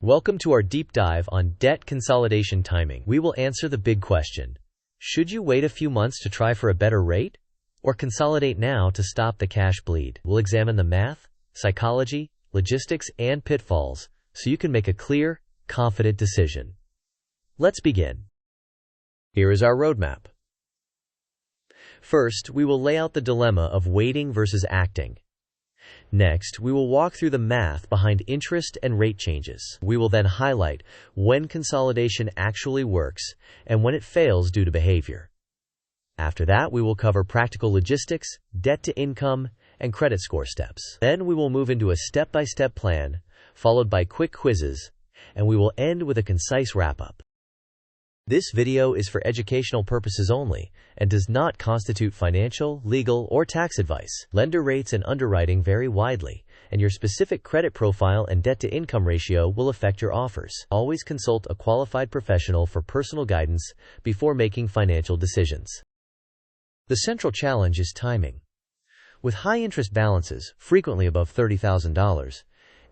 Welcome to our deep dive on debt consolidation timing. We will answer the big question: should you wait a few months to try for a better rate, or consolidate now to stop the cash bleed? We'll examine the math, psychology, logistics, and pitfalls so you can make a clear, confident decision. Let's begin. Here is our roadmap. First, we will lay out the dilemma of waiting versus acting. Next, we will walk through the math behind interest and rate changes. We will then highlight when consolidation actually works and when it fails due to behavior. After that, we will cover practical logistics, debt to income, and credit score steps. Then we will move into a step-by-step plan, followed by quick quizzes, and we will end with a concise wrap-up. This video is for educational purposes only and does not constitute financial, legal, or tax advice. Lender rates and underwriting vary widely, and your specific credit profile and debt-to-income ratio will affect your offers. Always consult a qualified professional for personal guidance before making financial decisions. The central challenge is timing. With high interest balances, frequently above $30,000,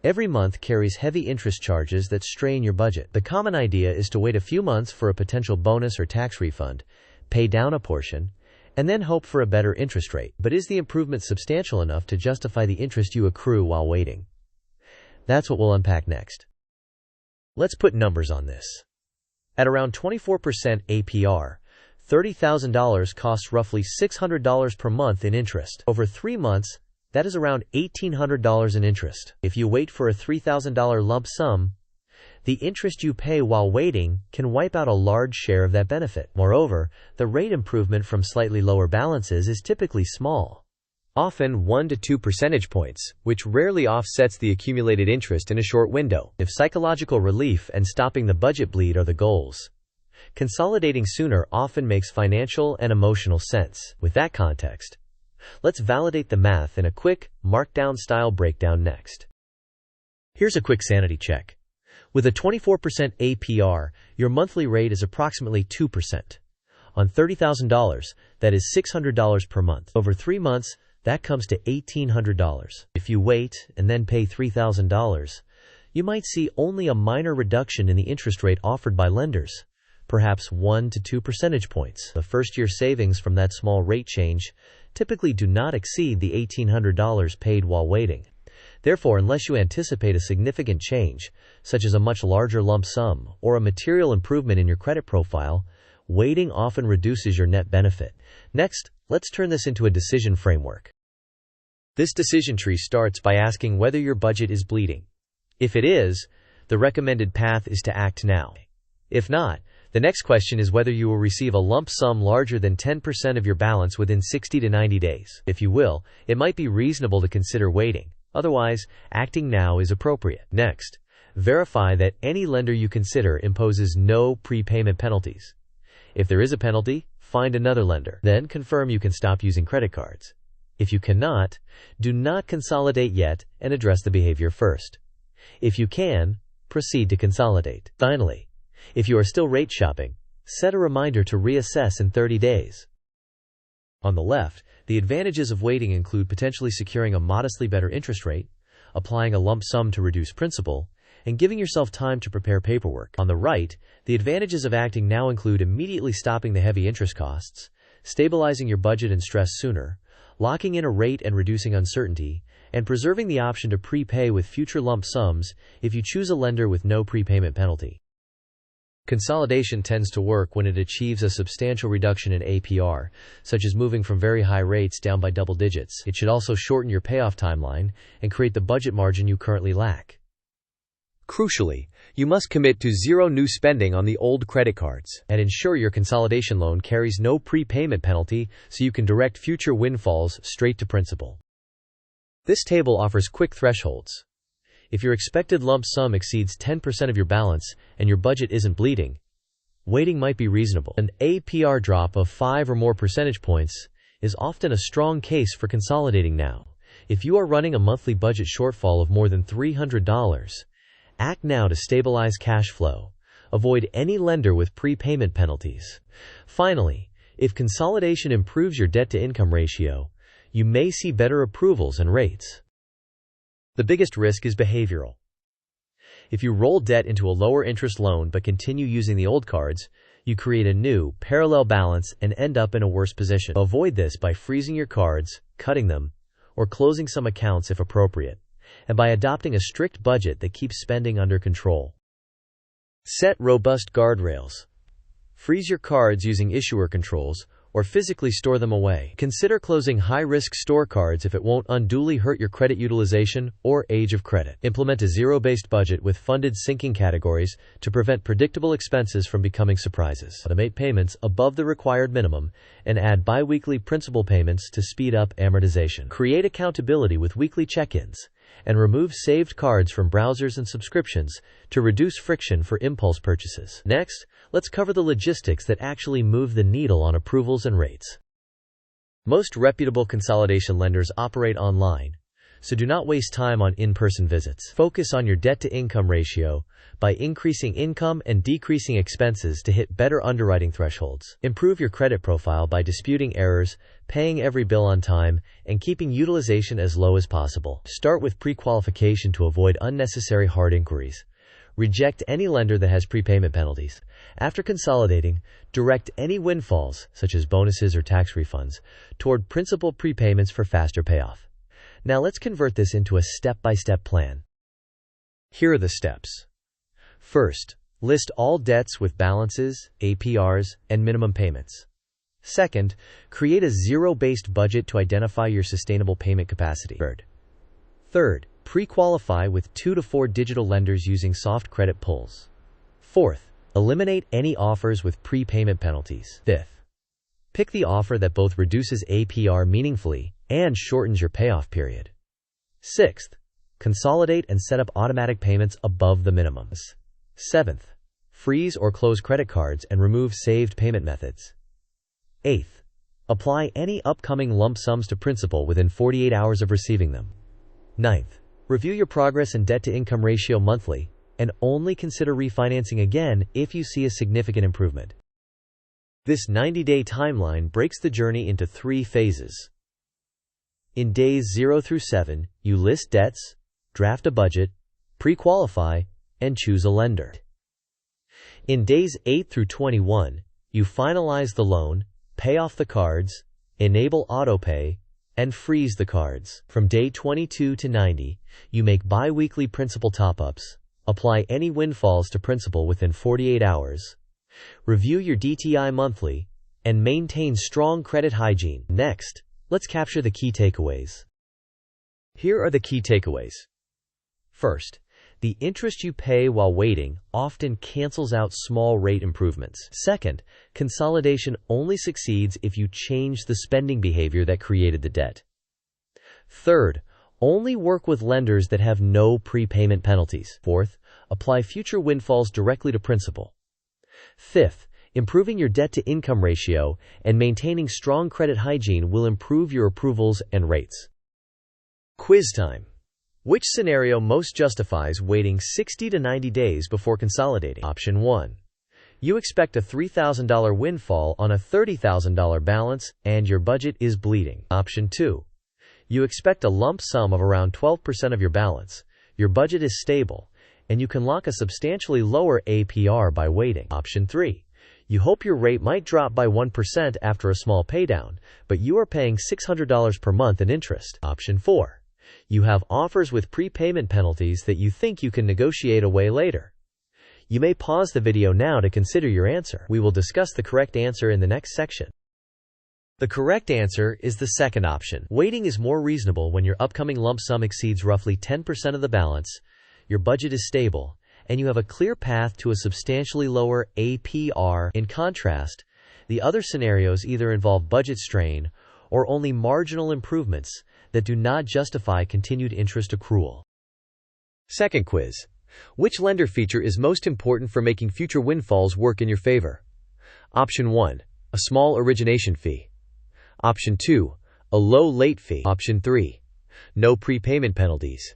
every month carries heavy interest charges that strain your budget. The common idea is to wait a few months for a potential bonus or tax refund, pay down a portion, and then hope for a better interest rate. But is the improvement substantial enough to justify the interest you accrue while waiting? That's what we'll unpack next. Let's put numbers on this. At around 24% APR, $30,000 costs roughly $600 per month in interest. Over 3 months, that is around $1,800 in interest. If you wait for a $3,000 lump sum, the interest you pay while waiting can wipe out a large share of that benefit. Moreover, the rate improvement from slightly lower balances is typically small, often 1 to 2 percentage points, which rarely offsets the accumulated interest in a short window. If psychological relief and stopping the budget bleed are the goals, consolidating sooner often makes financial and emotional sense. With that context, let's validate the math in a quick, markdown-style breakdown next. Here's a quick sanity check. With a 24% APR, your monthly rate is approximately 2%. On $30,000, that is $600 per month. Over 3 months, that comes to $1,800. If you wait and then pay $3,000, you might see only a minor reduction in the interest rate offered by lenders, perhaps 1 to 2 percentage points. The first-year savings from that small rate change typically do not exceed the $1,800 paid while waiting. Therefore, unless you anticipate a significant change, such as a much larger lump sum or a material improvement in your credit profile, waiting often reduces your net benefit. Next, let's turn this into a decision framework. This decision tree starts by asking whether your budget is bleeding. If it is, the recommended path is to act now. If not, the next question is whether you will receive a lump sum larger than 10% of your balance within 60 to 90 days. If you will, it might be reasonable to consider waiting. Otherwise, acting now is appropriate. Next, verify that any lender you consider imposes no prepayment penalties. If there is a penalty, find another lender. Then confirm you can stop using credit cards. If you cannot, do not consolidate yet and address the behavior first. If you can, proceed to consolidate. Finally, if you are still rate shopping, set a reminder to reassess in 30 days. On the left, the advantages of waiting include potentially securing a modestly better interest rate, applying a lump sum to reduce principal, and giving yourself time to prepare paperwork. On the right, the advantages of acting now include immediately stopping the heavy interest costs, stabilizing your budget and stress sooner, locking in a rate and reducing uncertainty, and preserving the option to prepay with future lump sums if you choose a lender with no prepayment penalty. Consolidation tends to work when it achieves a substantial reduction in APR, such as moving from very high rates down by double digits. It should also shorten your payoff timeline and create the budget margin you currently lack. Crucially, you must commit to zero new spending on the old credit cards and ensure your consolidation loan carries no prepayment penalty so you can direct future windfalls straight to principal. This table offers quick thresholds. If your expected lump sum exceeds 10% of your balance and your budget isn't bleeding, waiting might be reasonable. An APR drop of 5 or more percentage points is often a strong case for consolidating now. If you are running a monthly budget shortfall of more than $300, act now to stabilize cash flow. Avoid any lender with prepayment penalties. Finally, if consolidation improves your debt-to-income ratio, you may see better approvals and rates. The biggest risk is behavioral. If you roll debt into a lower interest loan but continue using the old cards, you create a new, parallel balance and end up in a worse position. Avoid this by freezing your cards, cutting them, or closing some accounts if appropriate, and by adopting a strict budget that keeps spending under control. Set robust guardrails. Freeze your cards using issuer controls, or physically store them away. Consider closing high-risk store cards if it won't unduly hurt your credit utilization or age of credit. Implement a zero-based budget with funded sinking categories to prevent predictable expenses from becoming surprises. Automate payments above the required minimum and add bi-weekly principal payments to speed up amortization. Create accountability with weekly check-ins and remove saved cards from browsers and subscriptions to reduce friction for impulse purchases. Next, let's cover the logistics that actually move the needle on approvals and rates. Most reputable consolidation lenders operate online, so do not waste time on in-person visits. Focus on your debt-to-income ratio by increasing income and decreasing expenses to hit better underwriting thresholds. Improve your credit profile by disputing errors, paying every bill on time, and keeping utilization as low as possible. Start with pre-qualification to avoid unnecessary hard inquiries. Reject any lender that has prepayment penalties. After consolidating, direct any windfalls, such as bonuses or tax refunds, toward principal prepayments for faster payoff. Now let's convert this into a step-by-step plan. Here are the steps. First, list all debts with balances, APRs, and minimum payments. Second, create a zero-based budget to identify your sustainable payment capacity. Third, pre-qualify with 2 to 4 digital lenders using soft credit pulls. Fourth, eliminate any offers with prepayment penalties. Fifth, pick the offer that both reduces APR meaningfully and shortens your payoff period. Sixth, consolidate and set up automatic payments above the minimums. Seventh, freeze or close credit cards and remove saved payment methods. Eighth, apply any upcoming lump sums to principal within 48 hours of receiving them. Ninth, review your progress and debt-to-income ratio monthly, and only consider refinancing again if you see a significant improvement. This 90-day timeline breaks the journey into 3 phases. In days 0 through 7, you list debts, draft a budget, pre-qualify, and choose a lender. In days 8 through 21, you finalize the loan, pay off the cards, enable autopay, and freeze the cards. From day 22 to 90, you make bi-weekly principal top-ups, apply any windfalls to principal within 48 hours, review your DTI monthly, and maintain strong credit hygiene. Next, let's capture the key takeaways. Here are the key takeaways. First, the interest you pay while waiting often cancels out small rate improvements. Second, consolidation only succeeds if you change the spending behavior that created the debt. Third, only work with lenders that have no prepayment penalties. Fourth, apply future windfalls directly to principal. Fifth, improving your debt-to-income ratio and maintaining strong credit hygiene will improve your approvals and rates. Quiz time. Which scenario most justifies waiting 60 to 90 days before consolidating? Option 1. You expect a $3,000 windfall on a $30,000 balance and your budget is bleeding. Option 2. You expect a lump sum of around 12% of your balance, your budget is stable, and you can lock a substantially lower APR by waiting. Option 3. You hope your rate might drop by 1% after a small paydown, but you are paying $600 per month in interest. Option 4. You have offers with prepayment penalties that you think you can negotiate away later. You may pause the video now to consider your answer. We will discuss the correct answer in the next section. The correct answer is the second option. Waiting is more reasonable when your upcoming lump sum exceeds roughly 10% of the balance, your budget is stable, and you have a clear path to a substantially lower APR. In contrast, the other scenarios either involve budget strain or only marginal improvements that do not justify continued interest accrual. Second quiz. Which lender feature is most important for making future windfalls work in your favor? Option 1. A small origination fee. Option 2. A low late fee. Option 3. No prepayment penalties.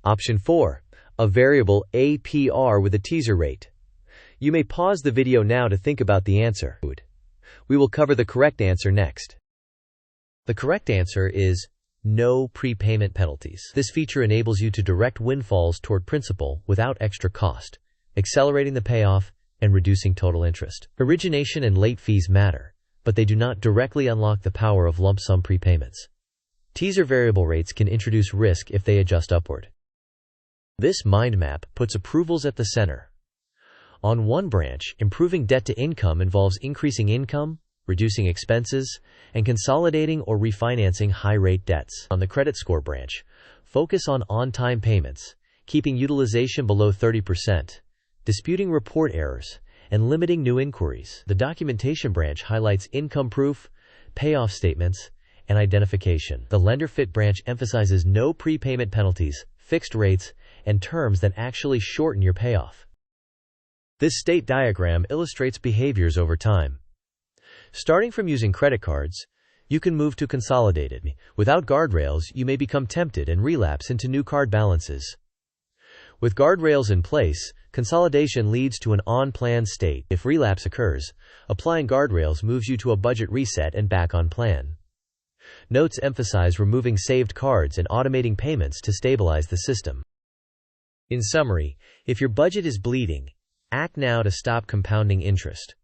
Option 4. A variable APR with a teaser rate. You may pause the video now to think about the answer. We will cover the correct answer next. The correct answer is no prepayment penalties. This feature enables you to direct windfalls toward principal without extra cost, accelerating the payoff and reducing total interest. Origination and late fees matter, but they do not directly unlock the power of lump sum prepayments. Teaser variable rates can introduce risk if they adjust upward. This mind map puts approvals at the center. On one branch, improving debt to income involves increasing income, reducing expenses, and consolidating or refinancing high-rate debts. On the credit score branch, focus on on-time payments, keeping utilization below 30%, disputing report errors, and limiting new inquiries. The documentation branch highlights income proof, payoff statements, and identification. The lender fit branch emphasizes no prepayment penalties, fixed rates, and terms that actually shorten your payoff. This state diagram illustrates behaviors over time. Starting from using credit cards, you can move to consolidated. Without guardrails, you may become tempted and relapse into new card balances. With guardrails in place, consolidation leads to an on-plan state. If relapse occurs, applying guardrails moves you to a budget reset and back on plan. Notes emphasize removing saved cards and automating payments to stabilize the system. In summary, if your budget is bleeding, act now to stop compounding interest.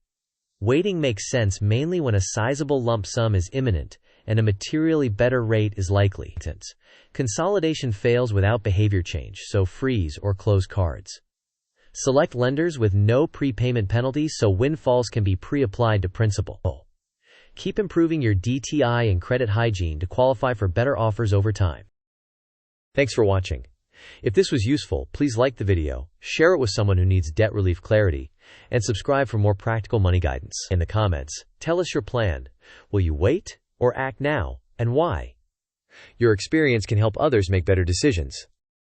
Waiting makes sense mainly when a sizable lump sum is imminent and a materially better rate is likely. Consolidation fails without behavior change, so freeze or close cards. Select lenders with no prepayment penalties so windfalls can be pre-applied to principal. Keep improving your DTI and credit hygiene to qualify for better offers over time. Thanks for watching. If this was useful, please like the video, share it with someone who needs debt relief clarity, and subscribe for more practical money guidance. In the comments, tell us your plan. Will you wait or act now, and why? Your experience can help others make better decisions.